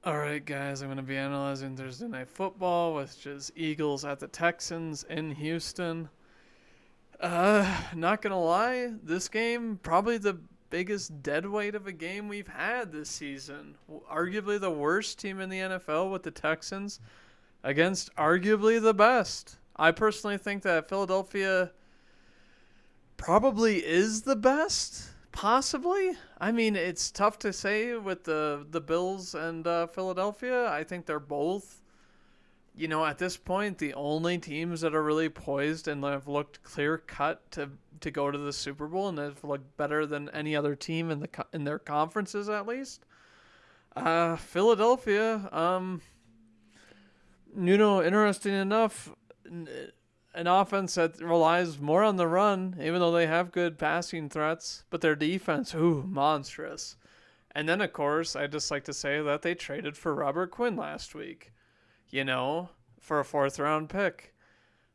All right, guys, I'm going to be analyzing Thursday Night Football, which is Eagles at the Texans in Houston. Not going to lie, this game, probably the biggest dead weight of a game we've had this season. Arguably the worst team in the NFL with the Texans against arguably the best. I personally think that Philadelphia probably is the best, possibly. I mean, it's tough to say with the Bills and Philadelphia. I think they're both, at this point, the only teams that are really poised and have looked clear cut to go to the Super Bowl and have looked better than any other team in their conferences at least. Philadelphia, interesting enough, an offense that relies more on the run, even though they have good passing threats, but their defense, monstrous. And then, of course, I just like to say that they traded for Robert Quinn last week, for a fourth round pick.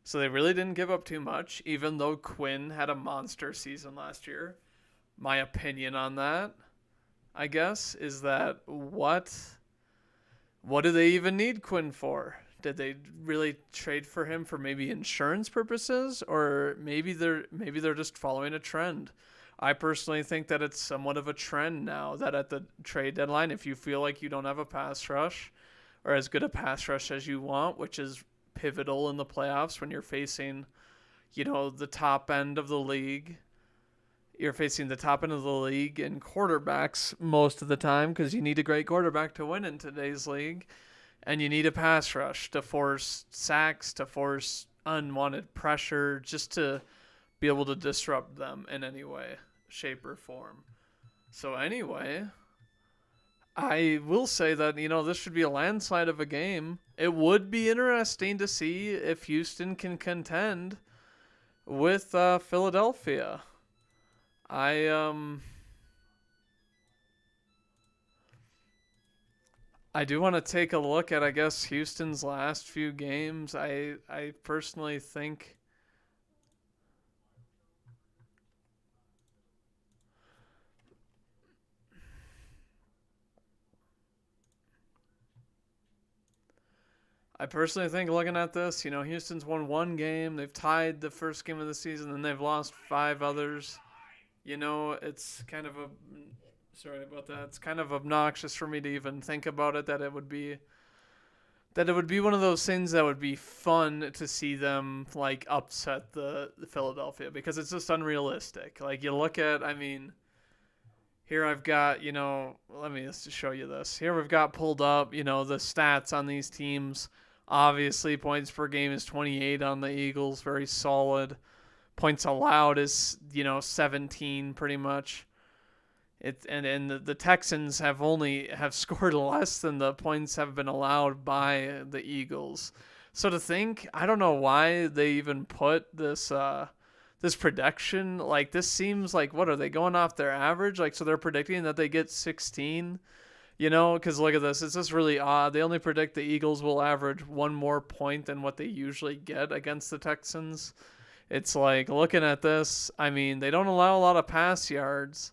So they really didn't give up too much, even though Quinn had a monster season last year. My opinion on that, I guess, is that what do they even need Quinn for? Did they really trade for him for maybe insurance purposes, or maybe they're just following a trend? I personally think that it's somewhat of a trend now that at the trade deadline, if you feel like you don't have a pass rush or as good a pass rush as you want, which is pivotal in the playoffs when you're facing, the top end of the league. You're facing the top end of the league in quarterbacks most of the time because you need a great quarterback to win in today's league. And you need a pass rush to force sacks, to force unwanted pressure, just to be able to disrupt them in any way, shape, or form. So, anyway, I will say that, this should be a landslide of a game. It would be interesting to see if Houston can contend with Philadelphia. I I do want to take a look at, I guess, Houston's last few games. I personally think looking at this, Houston's won one game. They've tied the first game of the season, and they've lost five others. It's kind of a sorry about that. It's kind of obnoxious for me to even think about it that it would be one of those things that would be fun to see them like upset the Philadelphia, because it's just unrealistic. Like you look at, I mean, here I've got, let me just show you this. Here we've got pulled up, the stats on these teams. Obviously, points per game is 28 on the Eagles, very solid. Points allowed is, 17 pretty much. And the Texans have scored less than the points have been allowed by the Eagles. So to think, I don't know why they even put this prediction. Like, this seems like, what are they going off their average? Like, so they're predicting that they get 16. Because look at this, it's just really odd. They only predict the Eagles will average one more point than what they usually get against the Texans. It's like, looking at this, I mean, they don't allow a lot of pass yards,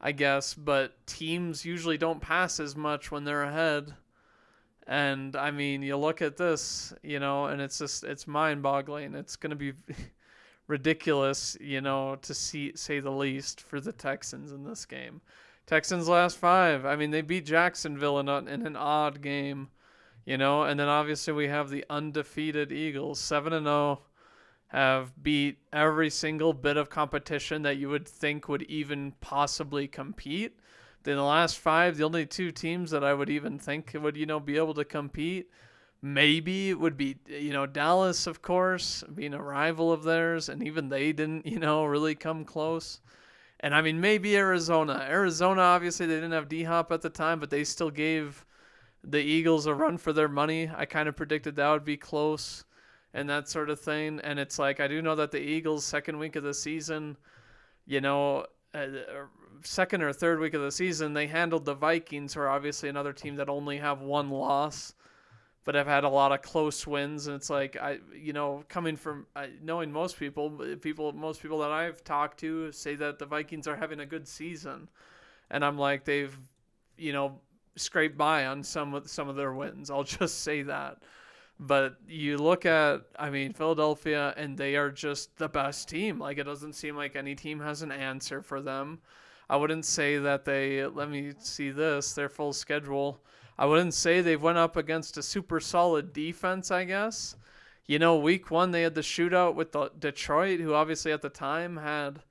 I guess, but teams usually don't pass as much when they're ahead. And I mean, you look at this, and it's mind boggling. It's going to be ridiculous, to say the least, for the Texans in this game. Texans last five. I mean, they beat Jacksonville in an odd game, and then obviously we have the undefeated Eagles, 7-0, have beat every single bit of competition that you would think would even possibly compete. In the last five, the only two teams that I would even think would, be able to compete maybe would be, Dallas, of course, being a rival of theirs, and even they didn't, really come close. And I mean, maybe Arizona. Arizona, obviously, they didn't have D-Hop at the time, but they still gave the Eagles a run for their money. I kind of predicted that would be close and that sort of thing. And it's like, I do know that the Eagles, second week of the season, second or third week of the season, they handled the Vikings, who are obviously another team that only have one loss, but have had a lot of close wins. And it's like, coming from knowing most people that I've talked to say that the Vikings are having a good season. And I'm like, they've, scrape by on some of their wins. I'll just say that. But you look at, I mean, Philadelphia, and they are just the best team. Like, it doesn't seem like any team has an answer for them. I wouldn't say that they, let me see this, their full schedule. I wouldn't say they've went up against a super solid defense, I guess. Week one, they had the shootout with the Detroit, who obviously at the time had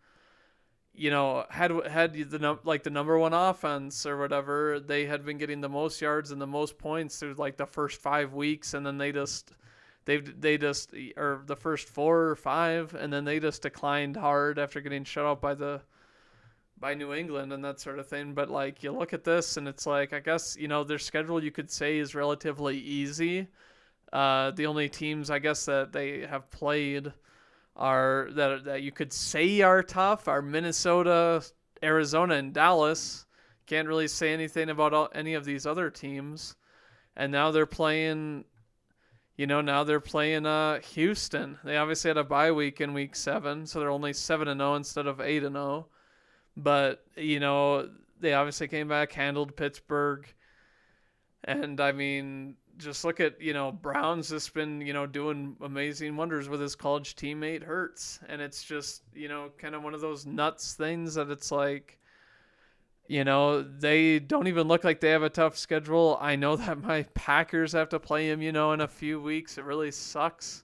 had the number one offense or whatever. They had been getting the most yards and the most points through like the first 5 weeks, and then they just or the first 4 or 5, and then they just declined hard after getting shut out by New England and that sort of thing. But like you look at this, and it's like I guess their schedule you could say is relatively easy. The only teams I guess that they have played are that you could say are tough are Minnesota, Arizona, and Dallas. Can't really say anything about any of these other teams. And now they're playing, Houston. They obviously had a bye week in week 7, so they're only 7-0 instead of 8-0. But they obviously came back, handled Pittsburgh, and I mean, just look at, Brown's just been, doing amazing wonders with his college teammate Hurts. And it's just, kind of one of those nuts things that it's like, they don't even look like they have a tough schedule. I know that my Packers have to play him, in a few weeks. It really sucks,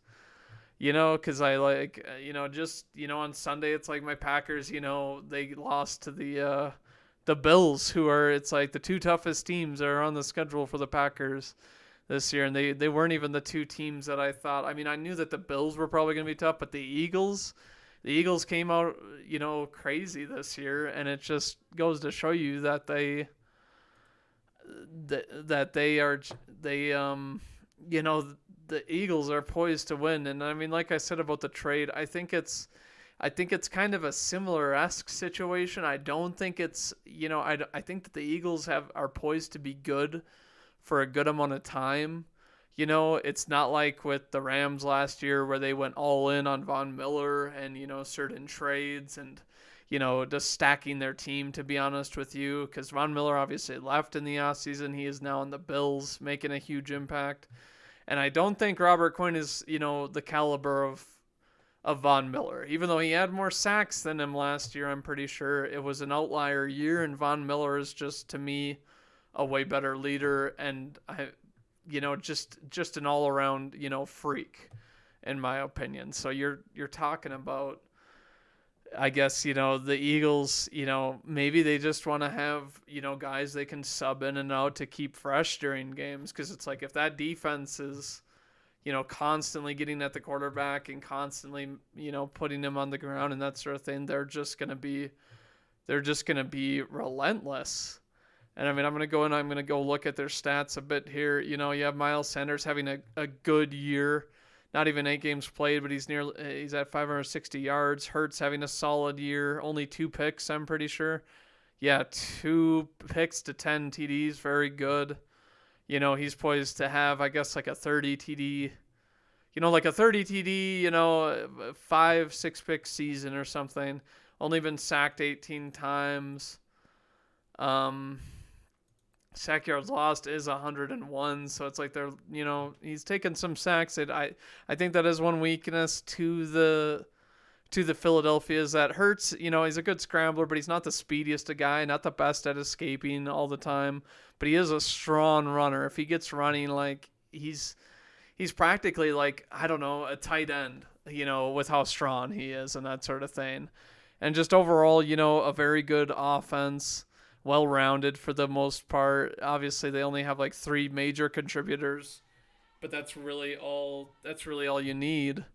because I like, just, on Sunday, it's like my Packers, they lost to the Bills, who are, it's like the two toughest teams are on the schedule for the Packers this year, and they weren't even the two teams that I thought. I mean, I knew that the Bills were probably going to be tough, but the Eagles came out, crazy this year, and it just goes to show you that the Eagles are poised to win. And I mean, like I said about the trade, I think it's kind of a similar-esque situation. I don't think it's, I think that the Eagles are poised to be good for a good amount of time. It's not like with the Rams last year where they went all in on Von Miller and, certain trades and, just stacking their team, to be honest with you, because Von Miller obviously left in the offseason. He is now on the Bills, making a huge impact. And I don't think Robert Quinn is, the caliber of Von Miller. Even though he had more sacks than him last year, I'm pretty sure it was an outlier year, and Von Miller is just, to me, a way better leader, and just an all around, freak, in my opinion. So you're talking about, I guess, the Eagles, maybe they just want to have, guys they can sub in and out to keep fresh during games, because it's like if that defense is, constantly getting at the quarterback and constantly, putting him on the ground and that sort of thing, they're just gonna be relentless. And I mean, I'm going to go look at their stats a bit here. You have Miles Sanders having a good year. Not even 8 games played, but he's at 560 yards. Hurts having a solid year. Only 2 picks, I'm pretty sure. Yeah, 2 picks to 10 TDs. Very good. He's poised to have, I guess, like a 30 TD. Like a 30 TD, 5-6 pick season or something. Only been sacked 18 times. Sack yards lost is 101, so it's like they're, he's taken some sacks. I think that is one weakness to the Philadelphia, is that Hurts, he's a good scrambler, but he's not the speediest guy, not the best at escaping all the time, but he is a strong runner. If he gets running, like he's practically like, I don't know, a tight end, with how strong he is and that sort of thing. And just overall, a very good offense. Well-rounded for the most part. Obviously, they only have like 3 major contributors, but that's really all you need,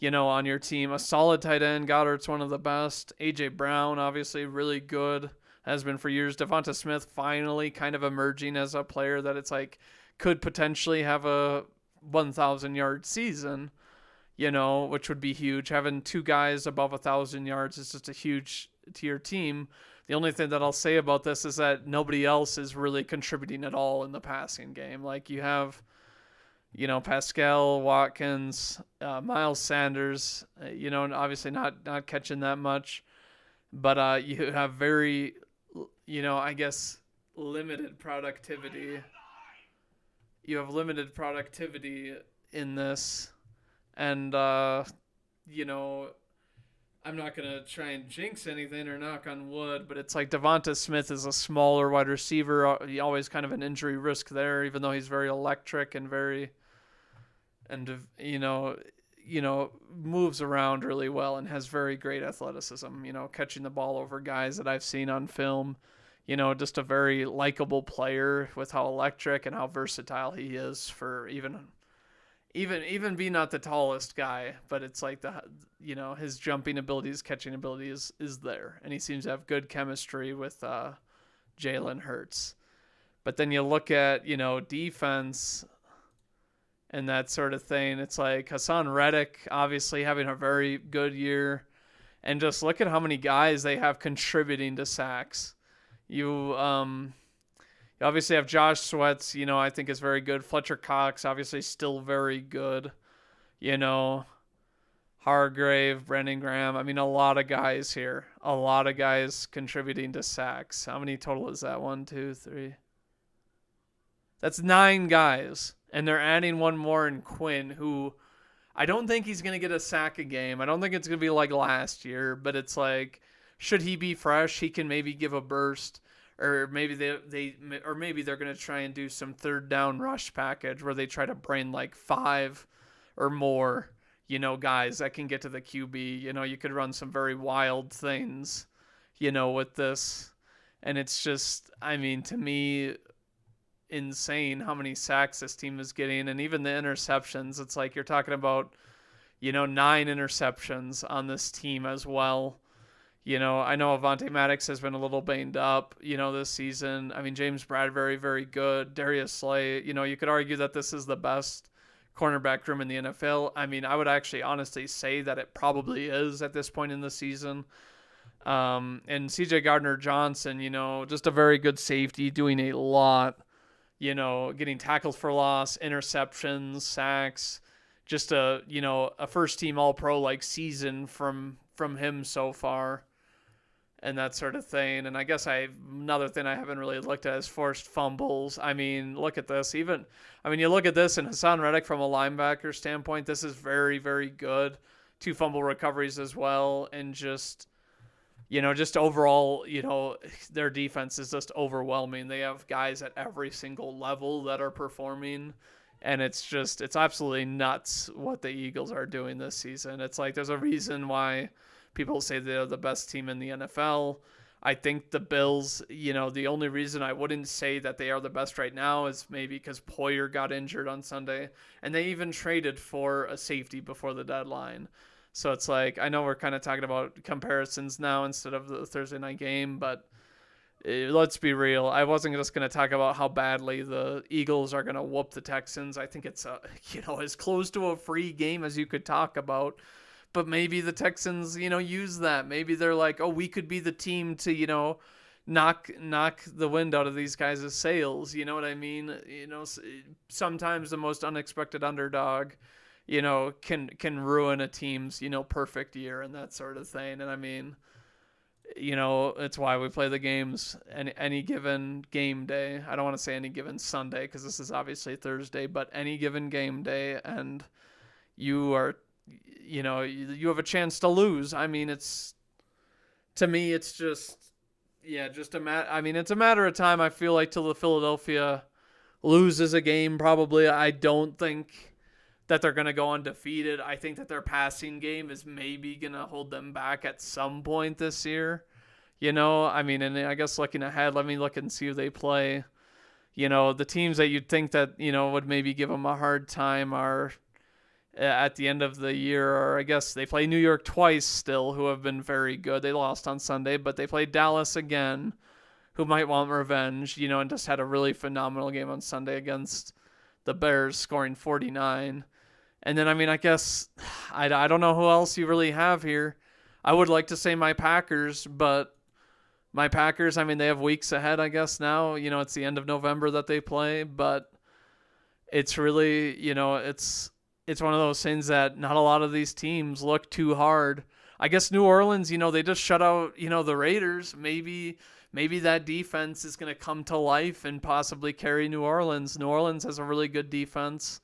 on your team. A solid tight end. Goddard's one of the best. A.J. Brown, obviously, really good. Has been for years. Devonta Smith finally kind of emerging as a player that it's like could potentially have a 1,000-yard season, which would be huge. Having 2 guys above 1,000 yards is just a huge to your team. The only thing that I'll say about this is that nobody else is really contributing at all in the passing game. Like you have, Pascal, Watkins, Miles Sanders, and obviously not catching that much. But you have very, I guess, limited productivity. You have limited productivity in this, and you know, I'm not gonna try and jinx anything or knock on wood, but it's like Devonta Smith is a smaller wide receiver. He always kind of an injury risk there, even though he's very electric and very and moves around really well and has very great athleticism. Catching the ball over guys that I've seen on film. Just a very likable player with how electric and how versatile he is for even being not the tallest guy, but it's like his jumping abilities, catching ability is there, and he seems to have good chemistry with Jalen Hurts. But then you look at defense and that sort of thing. It's like Hassan Reddick obviously having a very good year, and just look at how many guys they have contributing to sacks. You obviously have Josh Sweats, I think is very good. Fletcher Cox, obviously still very good. Hargrave, Brandon Graham. I mean, a lot of guys here. A lot of guys contributing to sacks. How many total is that? 1, 2, 3. That's 9 guys. And they're adding one more in Quinn, who I don't think he's going to get a sack a game. I don't think it's going to be like last year, but it's like, should he be fresh, he can maybe give a burst. Or maybe maybe they're going to try and do some third down rush package where they try to bring like 5 or more, guys that can get to the QB. You could run some very wild things, with this. And it's just, I mean, to me, insane how many sacks this team is getting, and even the interceptions. It's like you're talking about, 9 interceptions on this team as well. I know Avonte Maddox has been a little banged up, this season. I mean, James Bradbury, very good. Darius Slay, you could argue that this is the best cornerback room in the NFL. I mean, I would actually honestly say that it probably is at this point in the season. And CJ Gardner-Johnson, just a very good safety, doing a lot, getting tackles for loss, interceptions, sacks, just a first team All-Pro like season from him so far. And that sort of thing. And I guess another thing I haven't really looked at is forced fumbles. I mean, look at this. You look at this, and Hassan Reddick from a linebacker standpoint, this is very, very good. 2 fumble recoveries as well. And just overall, their defense is just overwhelming. They have guys at every single level that are performing. And it's absolutely nuts what the Eagles are doing this season. It's like there's a reason why people say they're the best team in the NFL. I think the Bills, the only reason I wouldn't say that they are the best right now is maybe because Poyer got injured on Sunday. And they even traded for a safety before the deadline. So it's like, I know we're kind of talking about comparisons now instead of the Thursday night game, but let's be real. I wasn't just going to talk about how badly the Eagles are going to whoop the Texans. I think it's as close to a free game as you could talk about. But maybe the Texans, use that. Maybe they're like, oh, we could be the team to, knock the wind out of these guys' sails. You know what I mean? Sometimes the most unexpected underdog, can ruin a team's, perfect year and that sort of thing. And I mean, it's why we play the games any given game day. I don't want to say any given Sunday because this is obviously Thursday, but any given game day, and you have a chance to lose. I mean, to me, it's just a matter. I mean, it's a matter of time. I feel like till the Philadelphia loses a game, probably. I don't think that they're going to go undefeated. I think that their passing game is maybe going to hold them back at some point this year. I mean, and I guess looking ahead, let me look and see who they play. The teams that you'd think that, would maybe give them a hard time are at the end of the year, or I guess they play New York twice still, who have been very good. They lost on Sunday, but they played Dallas again, who might want revenge, and just had a really phenomenal game on Sunday against the Bears, scoring 49. And then, I mean, I guess I don't know who else you really have here. I would like to say my Packers, but my Packers, I mean, they have weeks ahead, I guess, now. It's the end of November that they play, but it's really, it's one of those things that not a lot of these teams look too hard. I guess New Orleans, they just shut out, the Raiders. Maybe maybe that defense is going to come to life and possibly carry New Orleans. New Orleans has a really good defense.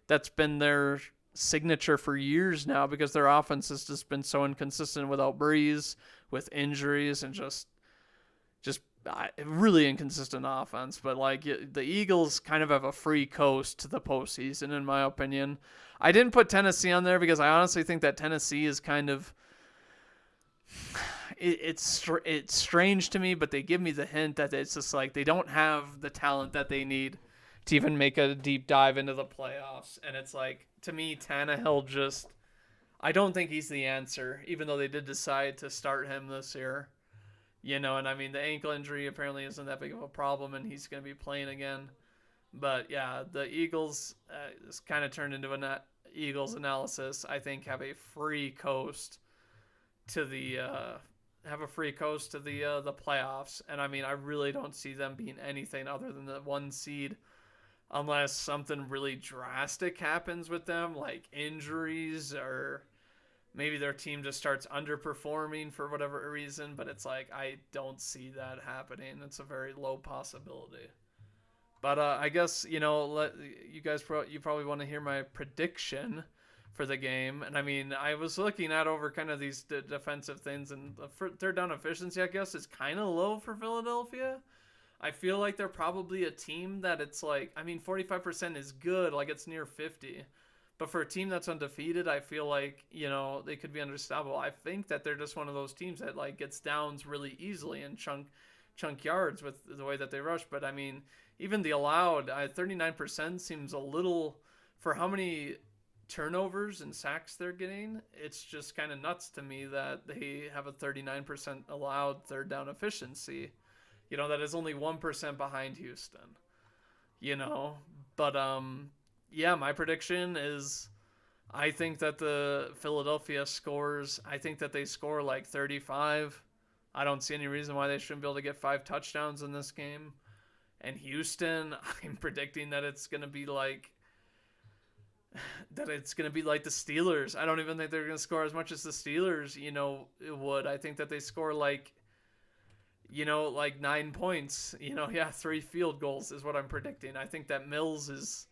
That's been their signature for years now because their offense has just been so inconsistent without Breeze, with injuries, and just really inconsistent offense. But like the Eagles kind of have a free coast to the postseason, in my opinion. I didn't put Tennessee on there because I honestly think that Tennessee is kind of it's strange to me, but they give me the hint that it's just like they don't have the talent that they need to even make a deep dive into the playoffs. And it's like, to me, Tannehill just, I don't think he's the answer, even though they did decide to start him this year. And I mean, the ankle injury apparently isn't that big of a problem, and he's going to be playing again. But yeah, the Eagles, it's kind of turned into an Eagles analysis. I think have a free coast to the the playoffs, and I mean, I really don't see them being anything other than the one seed, unless something really drastic happens with them, like injuries, or maybe their team just starts underperforming for whatever reason. But it's like, I don't see that happening. It's a very low possibility. But I guess, you guys you probably want to hear my prediction for the game. And I mean, I was looking at over kind of these defensive things, and the third down efficiency, I guess, is kind of low for Philadelphia. I feel like they're probably a team that it's like, I mean, 45% is good, like it's near 50. But for a team that's undefeated, I feel like, they could be unstoppable. I think that they're just one of those teams that like gets downs really easily and chunk yards with the way that they rush. But I mean, even the allowed 39% seems a little for how many turnovers and sacks they're getting. It's just kind of nuts to me that they have a 39% allowed third down efficiency. That is only 1% behind Houston. But yeah, my prediction is I think that the Philadelphia scores, I think that they score like 35. I don't see any reason why they shouldn't be able to get 5 touchdowns in this game. And Houston, I'm predicting that it's going to be like the Steelers. I don't even think they're going to score as much as the Steelers, would. I think that they score like 9 points. 3 field goals is what I'm predicting. I think that Mills is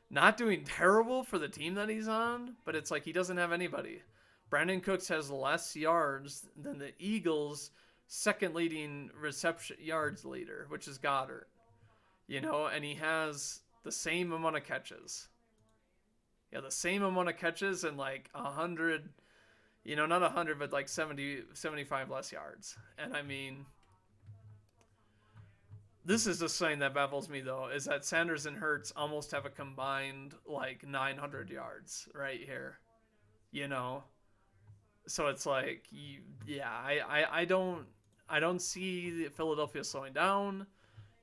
not doing terrible for the team that he's on, but it's like he doesn't have anybody. Brandon Cooks has less yards than the Eagles' second leading reception yards leader, which is Goddard. And he has the same amount of catches. Yeah, the same amount of catches and like 100, not 100, but like 70, 75 less yards. And I mean, this is the thing that baffles me, though, is that Sanders and Hurts almost have a combined like 900 yards right here. So it's like, yeah, I don't see Philadelphia slowing down.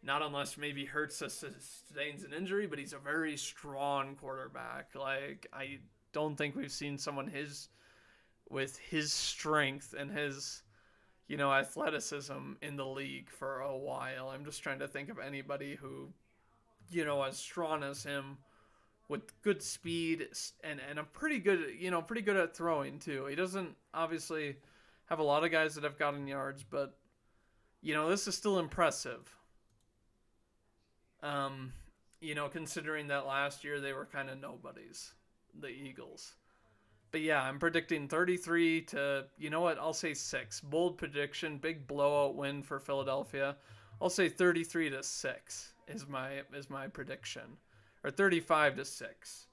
Not unless maybe Hurts sustains an injury, but he's a very strong quarterback. Like, I don't think we've seen someone with his strength and his, athleticism in the league for a while. I'm just trying to think of anybody who, as strong as him, with good speed and a pretty good at throwing too. He doesn't obviously have a lot of guys that have gotten yards, but this is still impressive. Considering that last year they were kind of nobodies, the Eagles. But yeah, I'm predicting 33 to, I'll say 6. Bold prediction, big blowout win for Philadelphia. I'll say 33 to 6 is my prediction, or 35 to 6.